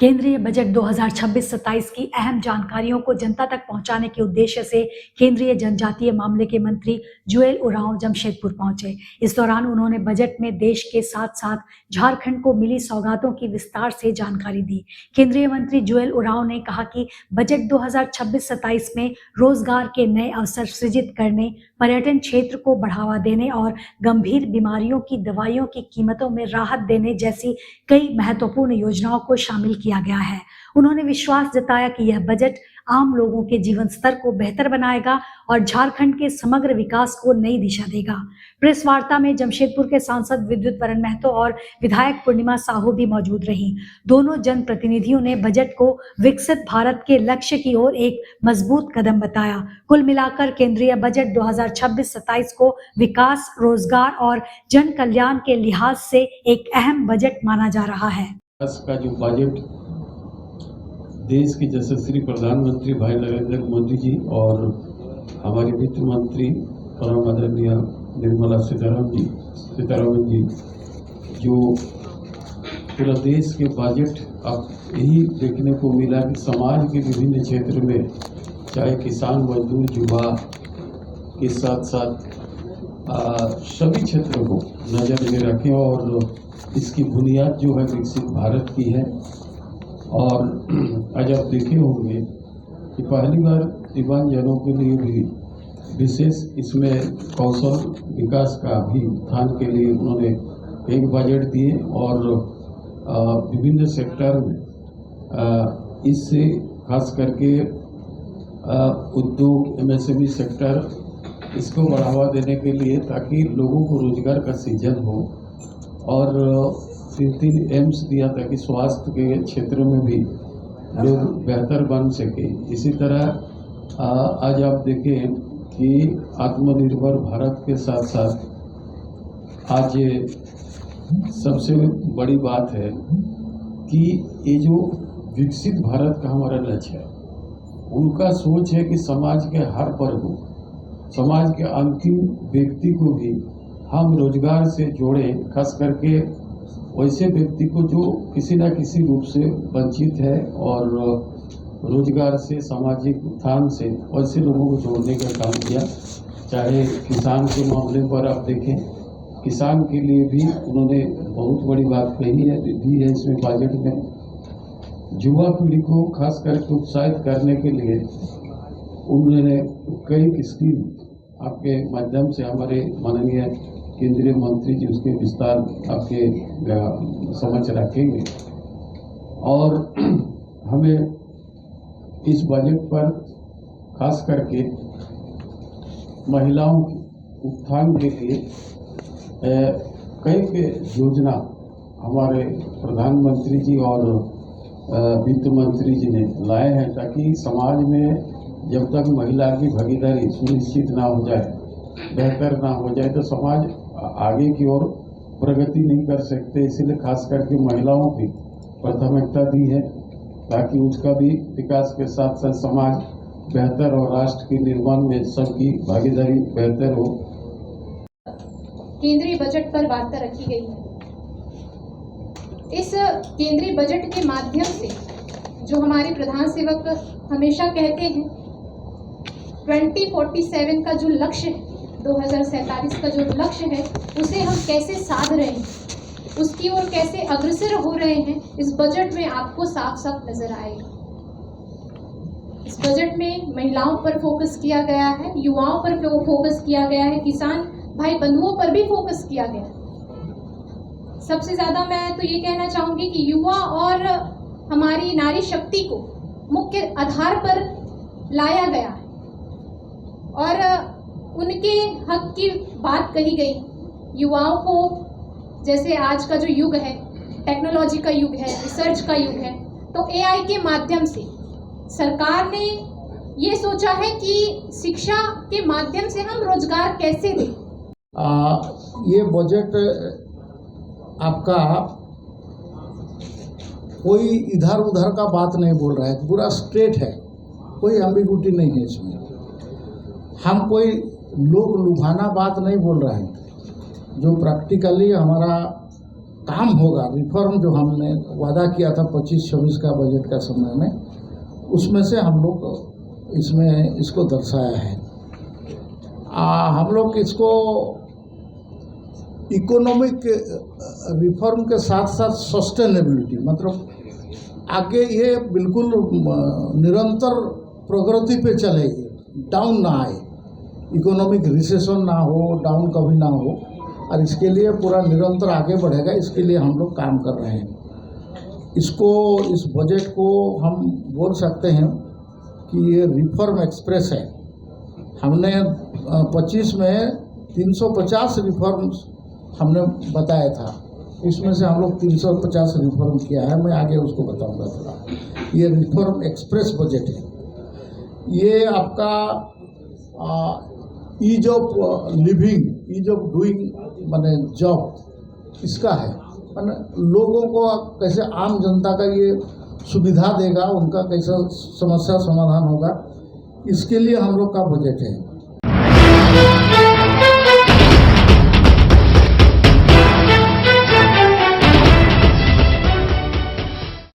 केंद्रीय बजट 2026-27 की अहम जानकारियों को जनता तक पहुंचाने के उद्देश्य से केंद्रीय जनजातीय मामले के मंत्री जुएल ओरांव जमशेदपुर पहुंचे। इस दौरान उन्होंने बजट में देश के साथ साथ झारखंड को मिली सौगातों की विस्तार से जानकारी दी। केंद्रीय मंत्री जुएल ओरांव ने कहा कि बजट 2026-27 में रोजगार के नए अवसर सृजित करने, पर्यटन क्षेत्र को बढ़ावा देने और गंभीर बीमारियों की दवाइयों की कीमतों में राहत देने जैसी कई महत्वपूर्ण योजनाओं को शामिल किया गया है। उन्होंने विश्वास जताया कि यह बजट आम लोगों के जीवन स्तर को बेहतर बनाएगा और झारखंड के समग्र विकास को नई दिशा देगा। प्रेस वार्ता में जमशेदपुर के सांसद विद्युत वरण महतो और विधायक पूर्णिमा साहू भी मौजूद रहीं। दोनों जनप्रतिनिधियों ने बजट को विकसित भारत के लक्ष्य की ओर एक मजबूत कदम बताया। कुल मिलाकर केंद्रीय बजट 2026-27 को विकास, रोजगार और जन कल्याण के लिहाज से एक अहम बजट माना जा रहा है। का जो बजट देश के यशस्वी प्रधानमंत्री भाई नरेंद्र मोदी जी और हमारे वित्त मंत्री परम आदरणीय निर्मला सीतारमन जी जो पूरा देश के बजट अब यही देखने को मिला कि समाज के विभिन्न क्षेत्र में चाहे किसान, मजदूर, युवा के साथ साथ सभी क्षेत्रों को नज़र में रखें और इसकी बुनियाद जो है विकसित भारत की है। और आज आप देखे होंगे कि पहली बार दिव्यांगजनों के लिए भी विशेष इसमें कौशल विकास का भी उत्थान के लिए उन्होंने एक बजट दिए और विभिन्न सेक्टर में इससे खास करके उद्योग, एमएसएमई सेक्टर इसको बढ़ावा देने के लिए ताकि लोगों को रोजगार का सृजन हो और 3 एम्स दिया ताकि स्वास्थ्य के क्षेत्र में भी लोग बेहतर बन सके। इसी तरह आज आप देखें कि आत्मनिर्भर भारत के साथ साथ आज सबसे बड़ी बात है कि ये जो विकसित भारत का हमारा लक्ष्य है, उनका सोच है कि समाज के हर वर्ग को, समाज के अंतिम व्यक्ति को भी हम रोजगार से जोड़ें, खास करके वैसे व्यक्ति को जो किसी न किसी रूप से वंचित है और रोजगार से, सामाजिक उत्थान से वैसे लोगों को जोड़ने का काम किया। चाहे किसान के मामले पर आप देखें, किसान के लिए भी उन्होंने बहुत बड़ी बात कही है, दी है इसमें बजट में। युवा पीढ़ी को खास करके उत्साहित करने के लिए उन्होंने कई स्कीम आपके माध्यम से हमारे माननीय केंद्रीय मंत्री जी उसके विस्तार आपके समझ रखेंगे। और हमें इस बजट पर खास करके महिलाओं के उत्थान के लिए कई योजना हमारे प्रधानमंत्री जी और वित्त मंत्री जी ने लाए हैं ताकि समाज में जब तक महिला की भागीदारी सुनिश्चित ना हो जाए, बेहतर ना हो जाए तो समाज आगे की ओर प्रगति नहीं कर सकते। इसलिए खास करके महिलाओं की प्राथमिकता दी है ताकि उसका भी विकास के साथ साथ समाज बेहतर और राष्ट्र के निर्माण में सबकी भागीदारी बेहतर हो। केंद्रीय बजट पर वार्ता रखी गई है। इस केंद्रीय बजट के माध्यम से जो हमारे प्रधान सेवक हमेशा कहते हैं 2047 का जो लक्ष्य है, 2047 का जो लक्ष्य है उसे हम कैसे साध रहे हैं, उसकी ओर कैसे अग्रसर हो रहे हैं, इस बजट में आपको साफ साफ नजर आएगा। इस बजट में महिलाओं पर फोकस किया गया है, युवाओं पर फोकस किया गया है, किसान भाई बंधुओं पर भी फोकस किया गया है। सबसे ज्यादा मैं तो ये कहना चाहूंगी कि युवा और हमारी नारी शक्ति को मुख्य आधार पर लाया गया है और उनके हक की बात कही गई। युवाओं को जैसे आज का जो युग है, टेक्नोलॉजी का युग है, रिसर्च का युग है, तो एआई के माध्यम से सरकार ने ये सोचा है कि शिक्षा के माध्यम से हम रोजगार कैसे दें। ये बजट आपका कोई इधर उधर का बात नहीं बोल रहा है, पूरा स्ट्रेट है, कोई एम्बिगुइटी नहीं है इसमें। हम कोई लोग लुभाना बात नहीं बोल रहे हैं, जो प्रैक्टिकली हमारा काम होगा, रिफॉर्म जो हमने वादा किया था 25-26 का बजट का समय में, उसमें से हम लोग इसमें इसको दर्शाया है। हम लोग इसको इकोनॉमिक रिफॉर्म के साथ साथ सस्टेनेबिलिटी, मतलब आगे ये बिल्कुल निरंतर प्रगति पे चलेगी, डाउन ना आए, इकोनॉमिक रिसेशन ना हो, डाउन कभी ना हो, और इसके लिए पूरा निरंतर आगे बढ़ेगा। इसके लिए हम लोग काम कर रहे हैं। इसको, इस बजट को हम बोल सकते हैं कि ये रिफॉर्म एक्सप्रेस है। हमने 25 में 350 रिफॉर्म्स हमने बताया था, उसमें से हम लोग 350 रिफॉर्म किया है। मैं आगे उसको बताऊंगा थोड़ा। ये रिफॉर्म एक्सप्रेस बजट है। ये आपका ease of living, ease of doing माने जॉब, इसका है। माने लोगों को कैसे, आम जनता का ये सुविधा देगा, उनका कैसा समस्या समाधान होगा, इसके लिए हम लोग का बजट है।